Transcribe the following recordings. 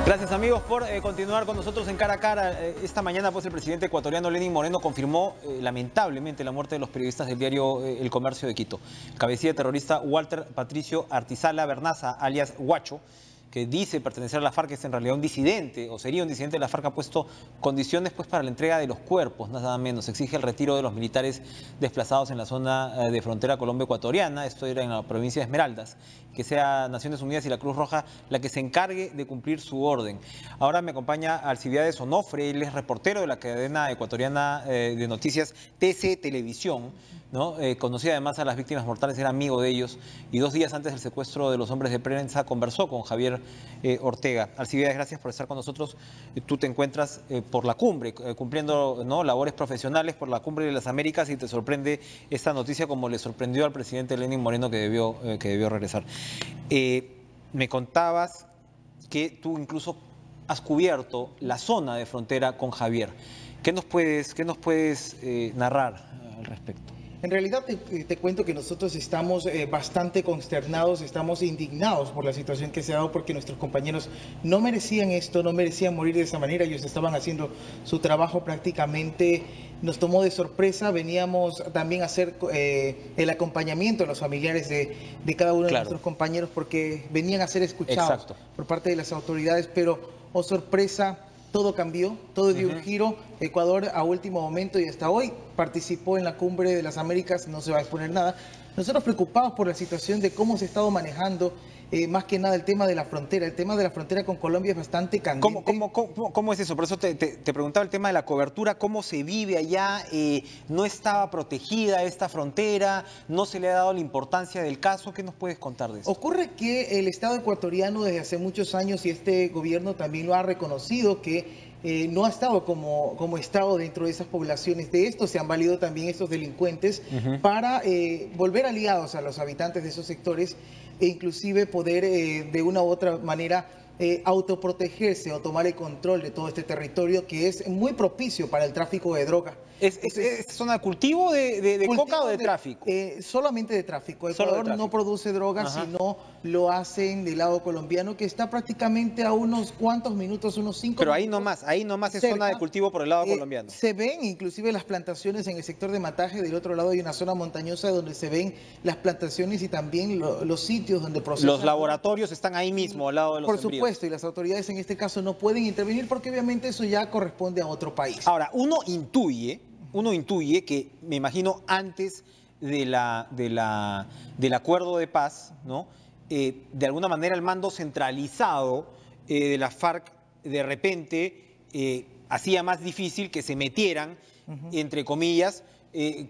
Gracias amigos por continuar con nosotros en Cara a Cara. Esta mañana pues el presidente ecuatoriano Lenín Moreno confirmó lamentablemente la muerte de los periodistas del diario El Comercio de Quito. El cabecilla terrorista Walter Patricio Artizala Bernaza, alias Guacho, que dice pertenecer a la FARC, es en realidad un disidente, o sería un disidente de la FARC, ha puesto condiciones pues para la entrega de los cuerpos, nada menos. Exige el retiro de los militares desplazados en la zona de frontera Colombia-Ecuatoriana, esto era en la provincia de Esmeraldas, que sea Naciones Unidas y la Cruz Roja la que se encargue de cumplir su orden. Ahora me acompaña Alcibiades Onofre, él es reportero de la cadena ecuatoriana de noticias TC Televisión, ¿no? Conocía además a las víctimas mortales, era amigo de ellos, y 2 días antes del secuestro de los hombres de prensa conversó con Javier Ortega. Alcibiades, gracias por estar con nosotros. Tú te encuentras por la cumbre, cumpliendo, ¿no?, labores profesionales por la cumbre de las Américas, y te sorprende esta noticia como le sorprendió al presidente Lenín Moreno, que debió regresar. Me contabas que tú incluso has cubierto la zona de frontera con Javier. ¿Qué nos puedes narrar al respecto? En realidad te cuento que nosotros estamos bastante consternados, estamos indignados por la situación que se ha dado, porque nuestros compañeros no merecían esto, no merecían morir de esa manera. Ellos estaban haciendo su trabajo prácticamente, nos tomó de sorpresa. Veníamos también a hacer el acompañamiento a los familiares de cada uno de nuestros compañeros, porque venían a ser escuchados por parte de las autoridades, pero, oh sorpresa, todo cambió, todo dio un giro. Ecuador a último momento y hasta hoy participó en la cumbre de las Américas, no se va a exponer nada. Nosotros preocupados por la situación de cómo se ha estado manejando más que nada el tema de la frontera. El tema de la frontera con Colombia es bastante candente. ¿Cómo es eso? Por eso te preguntaba el tema de la cobertura, cómo se vive allá. No estaba protegida esta frontera, no se le ha dado la importancia del caso. ¿Qué nos puedes contar de eso? Ocurre que el Estado ecuatoriano desde hace muchos años, y este gobierno también lo ha reconocido, que no ha estado como Estado dentro de esas poblaciones. De esto se han valido también estos delincuentes para volver aliados a los habitantes de esos sectores, e inclusive poder de una u otra manera autoprotegerse o tomar el control de todo este territorio, que es muy propicio para el tráfico de droga. ¿Es zona de cultivo de coca o de tráfico? Solamente de tráfico. Ecuador no produce drogas, sino lo hacen del lado colombiano, que está prácticamente a unos cuantos minutos, unos 5 Pero minutos. ahí nomás es zona de cultivo por el lado colombiano. Se ven inclusive las plantaciones en el sector de Mataje. Del otro lado hay una zona montañosa donde se ven las plantaciones y también los sitios donde procesan. Los laboratorios están ahí mismo, al lado de los sembríos. Por supuesto, y las autoridades en este caso no pueden intervenir, porque obviamente eso ya corresponde a otro país. Ahora, uno intuye que, me imagino, antes del acuerdo de paz, ¿no?, de alguna manera el mando centralizado de la FARC de repente hacía más difícil que se metieran, entre comillas,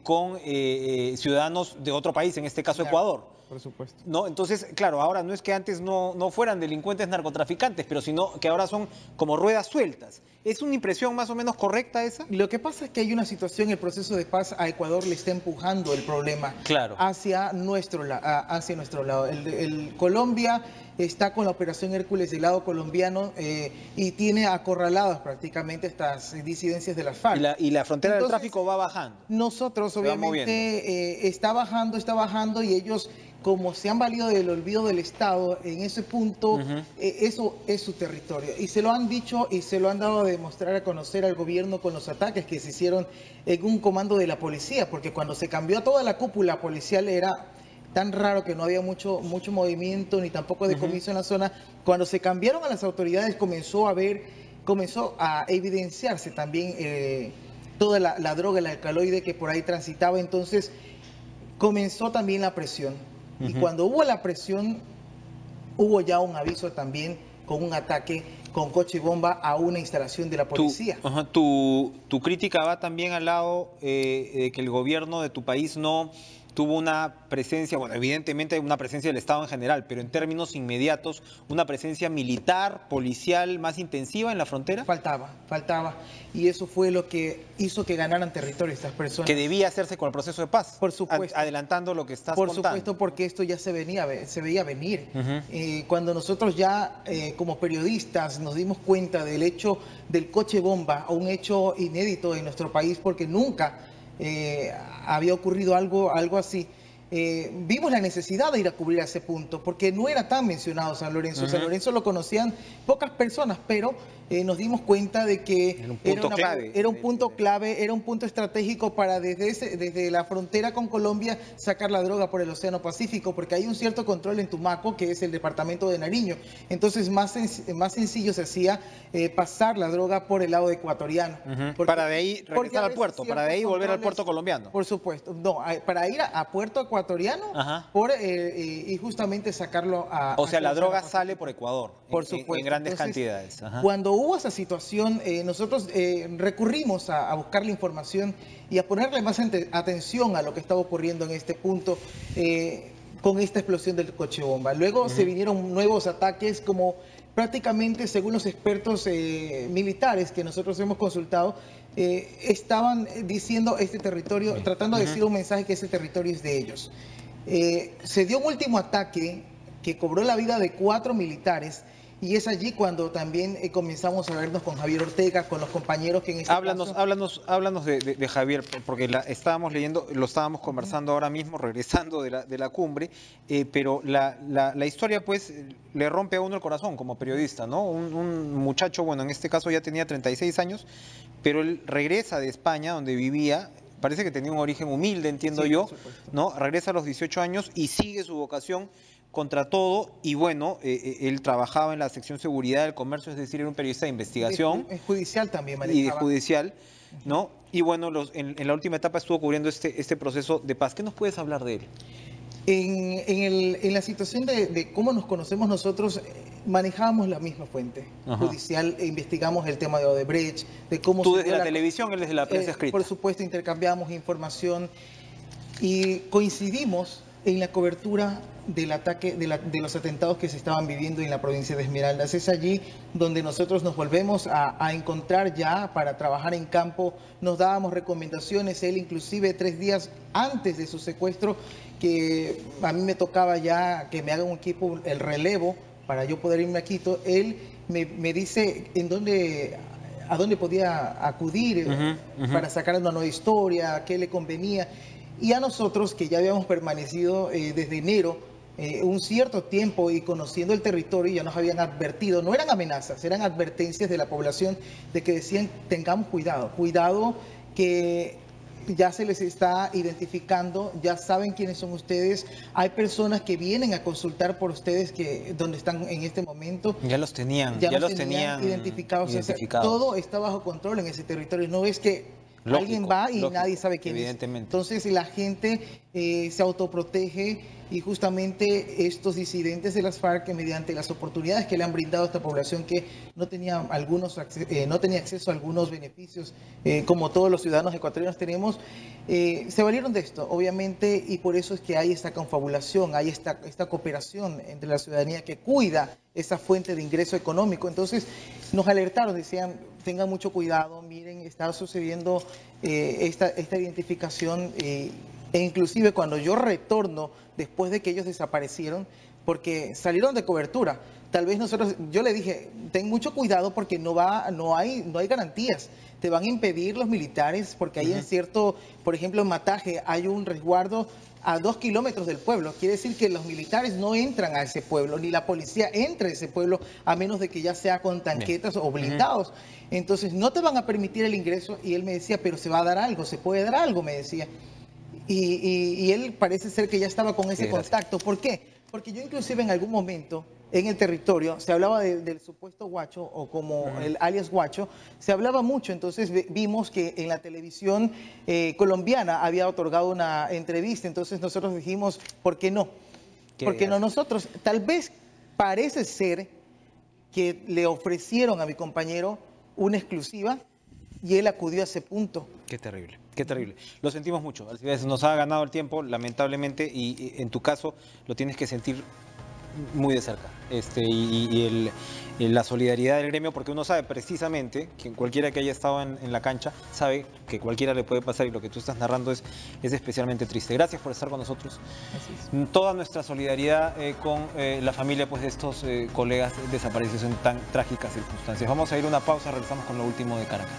con ciudadanos de otro país, en este caso Ecuador. Por supuesto. ¿No? Entonces, claro, ahora no es que antes no fueran delincuentes narcotraficantes, pero sino que ahora son como ruedas sueltas. ¿Es una impresión más o menos correcta esa? Lo que pasa es que hay una situación, el proceso de paz a Ecuador le está empujando el problema hacia nuestro lado. El Colombia está con la operación Hércules del lado colombiano y tiene acorraladas prácticamente estas disidencias de las FARC. Y la frontera del tráfico va bajando. Nosotros obviamente está bajando, y ellos, como se han valido del olvido del Estado en ese punto, eso es su territorio. Y se lo han dicho y se lo han dado a demostrar, a conocer al gobierno con los ataques que se hicieron en un comando de la policía, porque cuando se cambió a toda la cúpula policial era tan raro que no había mucho movimiento ni tampoco decomiso en la zona. Cuando se cambiaron a las autoridades comenzó a evidenciarse también toda la droga, el alcaloide que por ahí transitaba. Entonces comenzó también la presión. Y cuando hubo la presión, hubo ya un aviso también con un ataque con coche y bomba a una instalación de la policía. Tu crítica va también al lado de que el gobierno de tu país no tuvo una presencia, bueno, evidentemente una presencia del Estado en general, pero en términos inmediatos, una presencia militar, policial más intensiva en la frontera. Faltaba. Y eso fue lo que hizo que ganaran territorio estas personas. Que debía hacerse con el proceso de paz. Por supuesto. Adelantando lo que estás contando. Por supuesto, porque esto ya se veía venir. Cuando nosotros ya como periodistas nos dimos cuenta del hecho del coche bomba, un hecho inédito en nuestro país, porque nunca había ocurrido algo así. vimos la necesidad de ir a cubrir a ese punto, porque no era tan mencionado San Lorenzo. San Lorenzo lo conocían pocas personas, pero nos dimos cuenta de que era un punto clave, era un punto estratégico para desde la frontera con Colombia sacar la droga por el Océano Pacífico, porque hay un cierto control en Tumaco, que es el departamento de Nariño. Entonces más sencillo se hacía pasar la droga por el lado ecuatoriano. Para de ahí regresar al puerto, para de ahí volver al puerto colombiano. Por supuesto, no, para ir a puerto ecuatoriano y justamente sacarlo a... O sea, la droga sale por Ecuador, por supuesto, en grandes cantidades. Cuando hubo esa situación, nosotros recurrimos a buscar la información y a ponerle más atención a lo que estaba ocurriendo en este punto con esta explosión del coche bomba. Luego se vinieron nuevos ataques como prácticamente, según los expertos militares que nosotros hemos consultado, estaban diciendo este territorio, tratando de decir un mensaje que ese territorio es de ellos. Se dio un último ataque que cobró la vida de 4 militares. Y es allí cuando también comenzamos a vernos con Javier Ortega, con los compañeros que en este caso... Háblanos de Javier, porque estábamos leyendo, lo estábamos conversando ahora mismo, regresando de la cumbre, pero la historia pues le rompe a uno el corazón como periodista, ¿no? Un muchacho, bueno, en este caso ya tenía 36 años, pero él regresa de España, donde vivía. Parece que tenía un origen humilde, entiendo yo, ¿no? Regresa a los 18 años y sigue su vocación contra todo, y bueno, él trabajaba en la sección seguridad del comercio, es decir, era un periodista de investigación. Es judicial también manejaba. Y de judicial, ¿no? Y bueno, en la última etapa estuvo cubriendo este proceso de paz. ¿Qué nos puedes hablar de él? En la situación de cómo nos conocemos nosotros, manejábamos la misma fuente judicial, investigamos el tema de Odebrecht, de cómo... Tú desde la televisión, él desde la prensa escrita. Por supuesto, intercambiamos información y coincidimos en la cobertura del ataque, de los atentados que se estaban viviendo en la provincia de Esmeraldas. Es allí donde nosotros nos volvemos a encontrar ya para trabajar en campo. Nos dábamos recomendaciones, él inclusive 3 días antes de su secuestro, que a mí me tocaba ya que me haga un equipo, el relevo, para yo poder irme a Quito. Él me dice a dónde podía acudir para sacar una nueva historia, qué le convenía. Y a nosotros, que ya habíamos permanecido desde enero un cierto tiempo y conociendo el territorio, ya nos habían advertido, no eran amenazas, eran advertencias de la población de que decían, tengamos cuidado, cuidado que ya se les está identificando, ya saben quiénes son ustedes, hay personas que vienen a consultar por ustedes donde están en este momento. Ya los tenían identificados. O sea, todo está bajo control en ese territorio, no es que alguien va y nadie sabe quién es. Entonces la gente se autoprotege y justamente estos disidentes de las FARC, que mediante las oportunidades que le han brindado a esta población que no tenía acceso a algunos beneficios, como todos los ciudadanos ecuatorianos tenemos, se valieron de esto, obviamente, y por eso es que hay esta confabulación, hay esta cooperación entre la ciudadanía que cuida esa fuente de ingreso económico. Entonces nos alertaron, decían, tengan mucho cuidado, miren, está sucediendo esta identificación, e inclusive cuando yo retorno después de que ellos desaparecieron, porque salieron de cobertura, tal vez yo le dije, ten mucho cuidado porque no hay garantías, te van a impedir los militares, porque hay en cierto, por ejemplo, en Mataje hay un resguardo a 2 kilómetros del pueblo. Quiere decir que los militares no entran a ese pueblo, ni la policía entra a ese pueblo, a menos de que ya sea con tanquetas o blindados. Entonces no te van a permitir el ingreso. Y él me decía, pero se va a dar algo, se puede dar algo, me decía. Y él parece ser que ya estaba con ese contacto. ¿Por qué? Porque yo inclusive en algún momento en el territorio se hablaba del supuesto Guacho, o como el alias Guacho, se hablaba mucho. Entonces vimos que en la televisión colombiana había otorgado una entrevista. Entonces nosotros dijimos, ¿por qué no? Porque no nosotros, tal vez parece ser que le ofrecieron a mi compañero una exclusiva y él acudió a ese punto. Qué terrible, qué terrible. Lo sentimos mucho. Alcibiades, nos ha ganado el tiempo, lamentablemente, y en tu caso lo tienes que sentir muy de cerca. La solidaridad del gremio, porque uno sabe precisamente que cualquiera que haya estado en la cancha sabe que cualquiera le puede pasar, y lo que tú estás narrando es especialmente triste. Gracias por estar con nosotros. Toda nuestra solidaridad con la familia pues, de estos colegas desaparecidos en tan trágicas circunstancias. Vamos a ir a una pausa, regresamos con lo último de Caracas.